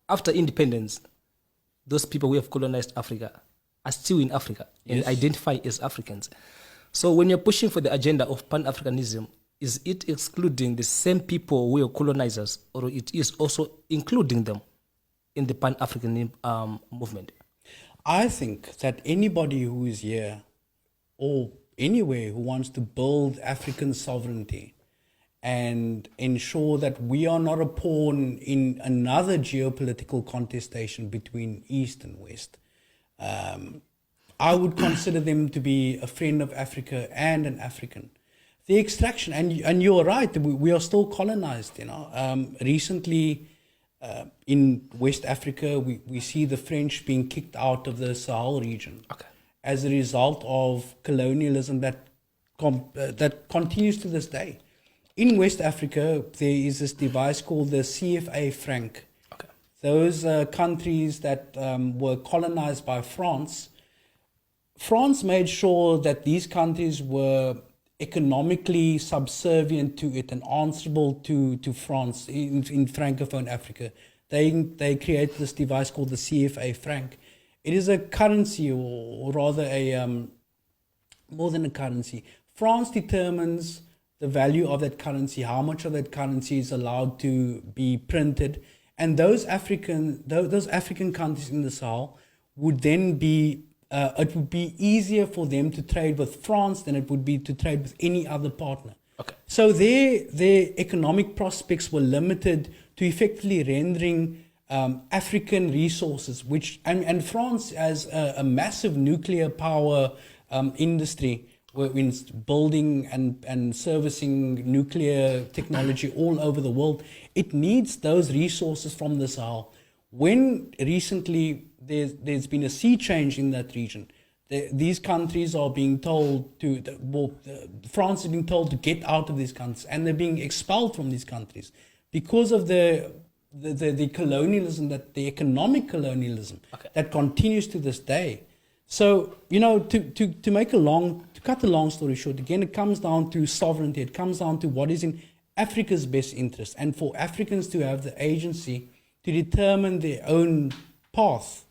after independence, those people who have colonized Africa are still in Africa and identify as Africans. So when you're pushing for the agenda of Pan-Africanism, is it excluding the same people who are colonizers, or it is also including them in the Pan-African movement? I think that anybody who is here or anywhere who wants to build African sovereignty and ensure that we are not a pawn in another geopolitical contestation between East and West, I would consider them to be a friend of Africa and an African. The extraction, and you're right, we are still colonized. Recently in West Africa, we see the French being kicked out of the Sahel region as a result of colonialism that continues to this day. In West Africa, there is this device called the CFA franc. Those countries that were colonized by France made sure that these countries were economically subservient to it and answerable to France in Francophone Africa. They created this device called the CFA franc. It is a currency, or rather a more than a currency. France determines the value of that currency, how much of that currency is allowed to be printed, and those African countries in the Sahel would then be it would be easier for them to trade with France than it would be to trade with any other partner. So their economic prospects were limited to effectively rendering African resources, and France has a massive nuclear power industry, in building and servicing nuclear technology all over the world. It needs those resources from the Sahel. When recently there's been a sea change in that region, these countries are being told France is being told to get out of these countries, and they're being expelled from these countries because of the colonialism, the economic colonialism that continues to this day. So, to cut the long story short, again, it comes down to sovereignty. It comes down to what is in Africa's best interest, and for Africans to have the agency to determine their own path.